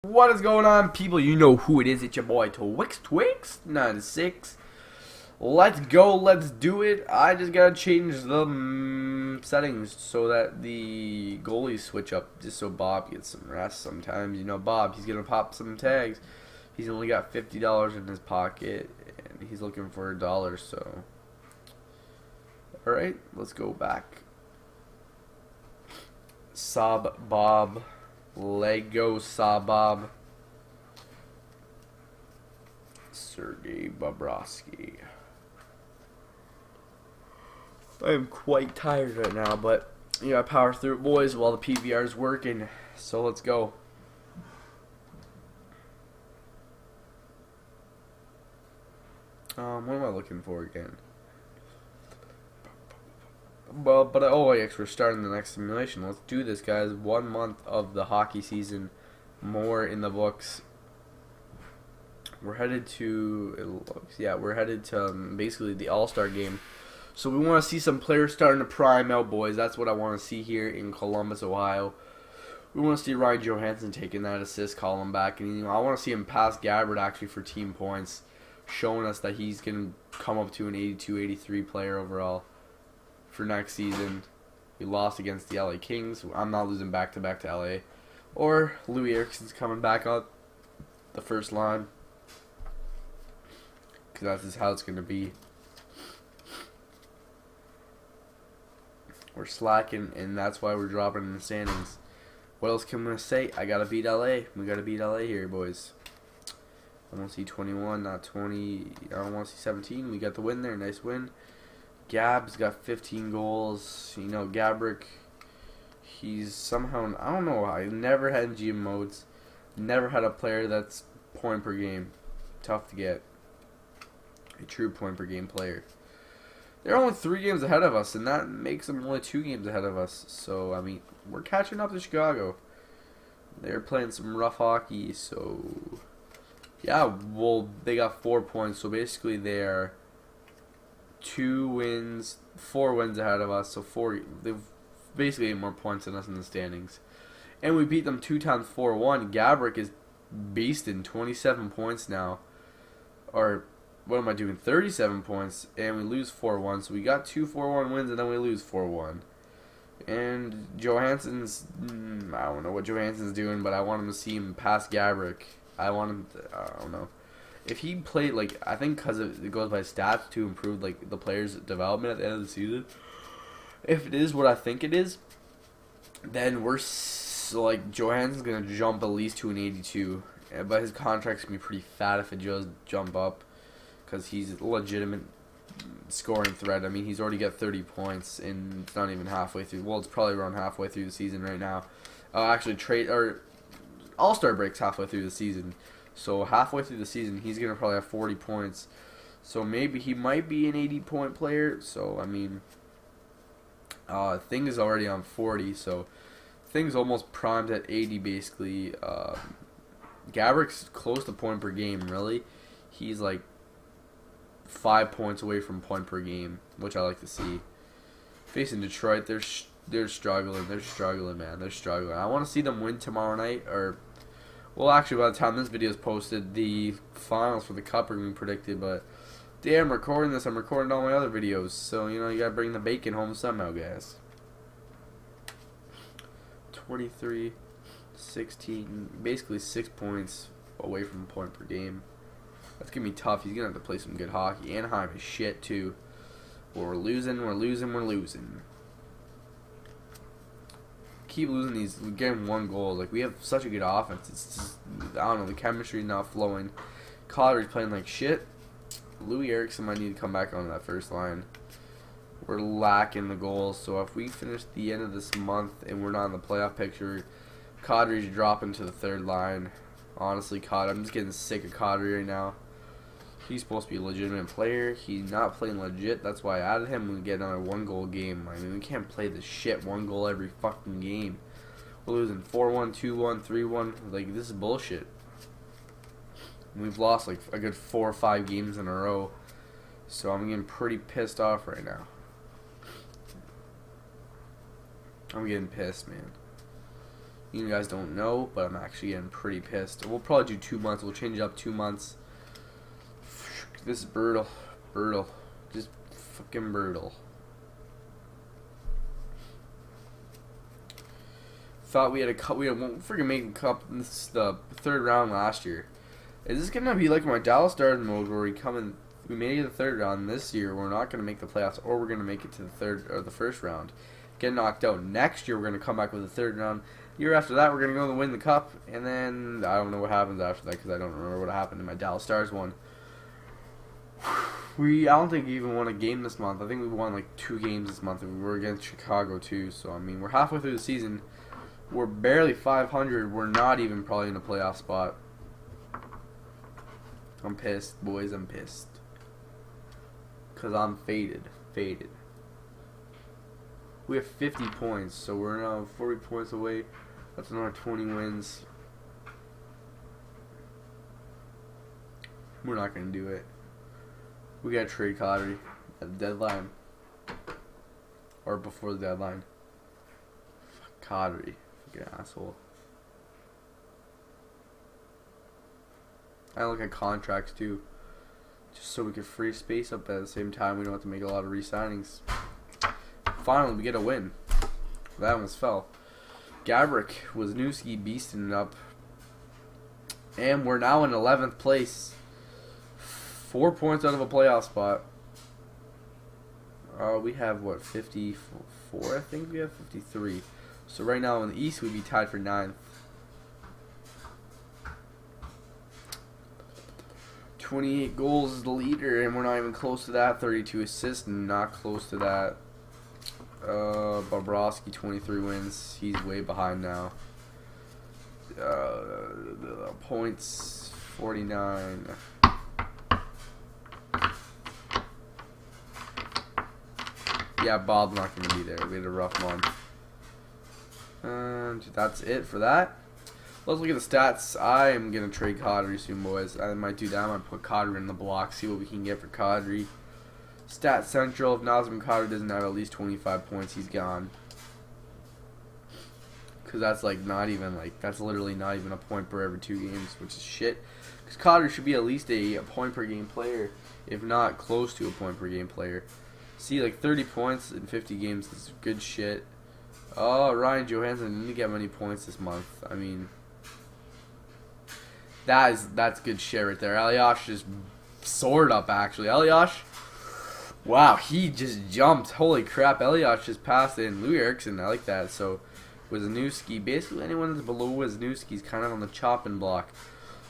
What is going on, people? You know who it is. It's your boy Twix96. Let's go. Let's do it. I just gotta change the settings so that the goalies switch up, just so Bob gets some rest. Sometimes, you know, Bob, he's gonna pop some tags. He's only got $50 in his pocket, and he's looking for $1. So, all right, let's go back. Sob Bob. Lego Sabob. Sergey Bobrovsky. I am quite tired right now, but you gotta power through it, boys, while the PVR is working. So let's go. What am I looking for again? Well, oh yes, we're starting the next simulation. Let's do this, guys. 1 month of the hockey season, more in the books. We're headed to, we're headed to basically the All-Star game. So we want to see some players starting to prime out, boys. That's what I want to see here in Columbus, Ohio. We want to see Ryan Johansson taking that assist column back, and you know, I want to see him pass Gaborik actually for team points, showing us that he's going to come up to an 82, 83 player overall. For next season. We lost against the LA Kings. I'm not losing back-to-back to LA. Or Louis Eriksson's coming back on the first line. Because that's just how it's going to be. We're slacking, and that's why we're dropping in the standings. What else can we say? I got to beat LA. We got to beat LA here, boys. I want to see 21, not 20. I don't want to see 17. We got the win there. Nice win. Gab's got 15 goals. You know, Gaborik, he's somehow, I don't know, I never had GM modes. Never had a player that's point per game. Tough to get. A true point per game player. They're only 3 games ahead of us, and that makes them only 2 games ahead of us. So, I mean, we're catching up to Chicago. They're playing some rough hockey, so, yeah, well, they got 4 points. So, basically, they're 4 wins ahead of us, so they've basically more points than us in the standings. And we beat them 2 times 4-1. Gaborik is beasting 27 points now. Or, what am I doing? 37 points, and we lose 4-1. So we got 2 4-1 wins, and then we lose 4-1. And Johansson's, I don't know what Johansson's doing, but I want him to see him pass Gaborik. I want him to, I don't know. If he played, like, I think because it goes by stats to improve, like, the player's development at the end of the season. If it is what I think it is, then we're, like, Johansson's going to jump at least to an 82. But his contract's going to be pretty fat if it does jump up. Because he's a legitimate scoring threat. I mean, he's already got 30 points, and it's not even halfway through. Well, it's probably around halfway through the season right now. Actually, All-Star break's halfway through the season. So halfway through the season, he's going to probably have 40 points. So maybe he might be an 80-point player. So, I mean, Thing is already on 40. So Thing's almost primed at 80, basically. Gaborik's close to point per game, really. He's like 5 points away from point per game, which I like to see. Facing Detroit, they're struggling. They're struggling, man. They're struggling. I want to see them win tomorrow night, or... Well, actually, by the time this video is posted, the finals for the Cup are going to be predicted, but damn, I'm recording this. I'm recording all my other videos, so, you know, you got to bring the bacon home somehow, guys. 23, 16, basically 6 points away from point per game. That's going to be tough. He's going to have to play some good hockey. Anaheim is shit, too. We're losing, we're losing, we're losing. Keep losing these, we're getting 1 goal. Like, we have such a good offense. It's just, I don't know, the chemistry is not flowing. Collider's playing like shit. Louis Eriksson might need to come back on that first line. We're lacking the goals, so if we finish the end of this month and we're not in the playoff picture, Kadri's dropping to the 3rd line. Honestly, Kadri, I'm just getting sick of Kadri right now. He's supposed to be a legitimate player. He's not playing legit. That's why I added him. We get another 1-goal game. I mean, we can't play this shit 1 goal every fucking game. We're losing 4-1, 2-1, 3-1. Like, this is bullshit. We've lost like a good 4 or 5 games in a row. So I'm getting pretty pissed off right now. I'm getting pissed, man. You guys don't know, but I'm actually getting pretty pissed. We'll probably do 2 months. We'll change it up 2 months. This is brutal. Brutal. Just fucking brutal. Thought we had a cup. We won't freaking make a cup. This is the 3rd round last year. Is this gonna be like my Dallas Stars mode where we made it to the 3rd round this year? We're not gonna make the playoffs, or we're gonna make it to the 3rd or the 1st round, get knocked out. Next year we're gonna come back with the 3rd round. Year after that we're gonna go to win the cup, and then I don't know what happens after that because I don't remember what happened in my Dallas Stars one. I don't think we even won a game this month. I think we won like 2 games this month, and we were against Chicago too. So I mean, we're halfway through the season. We're barely 500. We're not even probably in a playoff spot. I'm pissed, boys. I'm pissed. Because I'm faded. Faded. We have 50 points, so we're now 40 points away. That's another 20 wins. We're not going to do it. We got to trade Kadri at the deadline. Or before the deadline. Fuck Kadri. Fucking asshole. I look at contracts too, just so we can free space up at the same time. We don't have to make a lot of re-signings. Finally, we get a win. That almost fell. Gaborik, Wisniewski beasting it up, and we're now in 11th place, 4 points out of a playoff spot. We have what, 54? I think we have 53. So right now in the East, we'd be tied for 9th. 28 goals is the leader, and we're not even close to that. 32 assists, not close to that. Bobrovsky, 23 wins. He's way behind now. Points, 49. Yeah, Bob's not going to be there. We had a rough month. And that's it for that. Let's look at the stats. I am going to trade Kadri soon, boys. I might do that. I might put Kadri in the block, see what we can get for Kadri. Stat Central, if Nazem Kadri doesn't have at least 25 points, he's gone. Because that's like not even like, that's literally not even a point per every 2 games, which is shit. Because Kadri should be at least a point per game player, if not close to a point per game player. See, like 30 points in 50 games is good shit. Oh, Ryan Johansson didn't get many points this month. I mean, that's good shit right there. Elias just soared up, actually. Elias, wow, he just jumped. Holy crap, Elias just passed in. Louis Eriksson, I like that. So, Wisniewski, basically anyone that's below Wisniewski is kind of on the chopping block.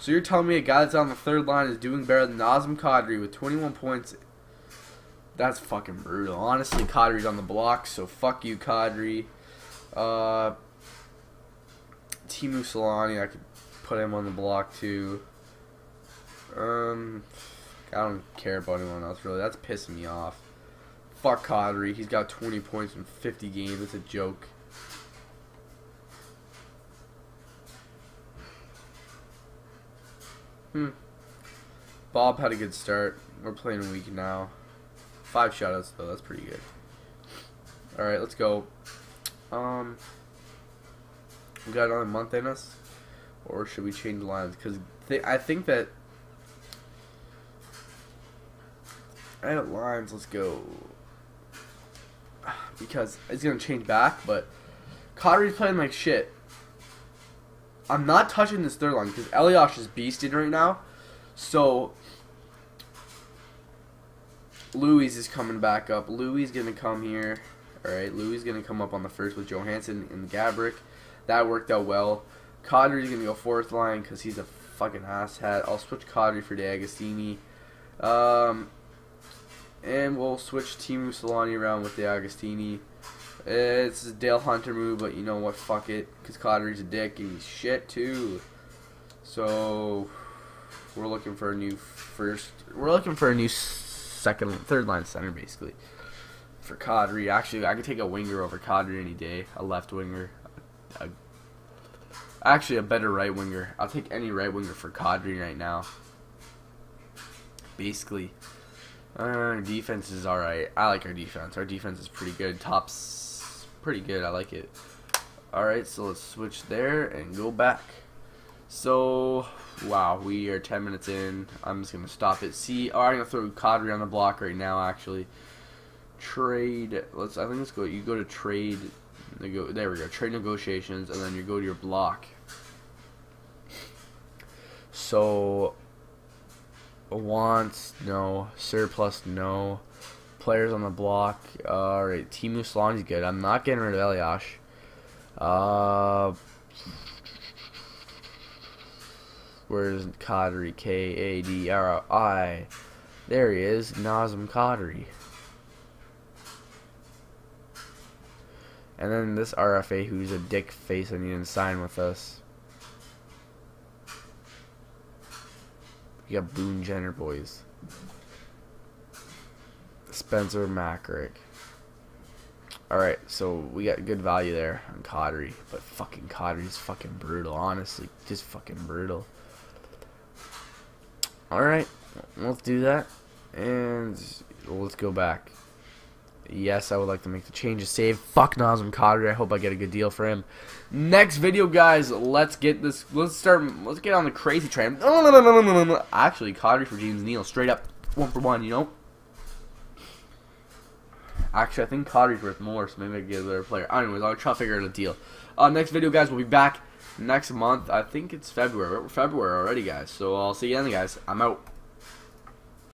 So you're telling me a guy that's on the 3rd line is doing better than Nazem Kadri with 21 points? That's fucking brutal. Honestly, Kadri's on the block, so fuck you, Kadri. Teemu Solani, I could put him on the block too. I don't care about anyone else really. That's pissing me off. Fuck Kadri. He's got 20 points in 50 games. It's a joke. Bob had a good start. We're playing a week now. 5 shutouts though. That's pretty good. All right, let's go. We got another month in us, or should we change lines? Because I think that edit lines. Let's go, because it's gonna change back. But Kadri's playing like shit. I'm not touching this 3rd line because Elias is beasting right now. So Louis is coming back up. Louis is gonna come here. Alright, Louis is going to come up on the 1st with Johansson and Gaborik. That worked out well. Kadri is going to go 4th line because he's a fucking asshat. I'll switch Kadri for DeAgostini. And we'll switch Teemu Solani around with DeAgostini. It's a Dale Hunter move, but you know what? Fuck it. Because Kadri's a dick and he's shit too. So, we're looking for a new second, 3rd line center basically. For Kadri, actually, I could take a winger over Kadri any day. A left winger, actually a better right winger. I'll take any right winger for Kadri right now. Basically, defense is all right. I like our defense. Our defense is pretty good. Top's pretty good. I like it. Alright, so let's switch there and go back. So, wow, we are 10 minutes in. I'm just going to stop it. See, I'm going to throw Kadri on the block right now, actually. Trade, I think let's go, you go to trade, there we go, trade negotiations, and then you go to your block. So, wants, no. Surplus, no. Players on the block. Alright, Timu Solani's good. I'm not getting rid of Eliash. Where's Kadri? Kadri. There he is. Nazem Kadri. And then this RFA who's a dick face and he didn't sign with us. We got Boone Jenner, boys. Spencer Mackrick. Alright, so we got good value there on Kadri. But fucking Kadri's fucking brutal, honestly. Just fucking brutal. Alright, let's do that. And let's go back. Yes, I would like to make the change. Save. Fuck Nazem Kadri. I hope I get a good deal for him. Next video, guys. Let's get this. Let's get on the crazy train. Actually, Kadri for James Neal, straight up 1-for-1. You know. Actually, I think Kadri's worth more, so maybe I can get a better player. Anyways, I'll try to figure out a deal. Next video, guys. We'll be back next month. I think it's February. We're February already, guys. So I'll see you then, guys. I'm out.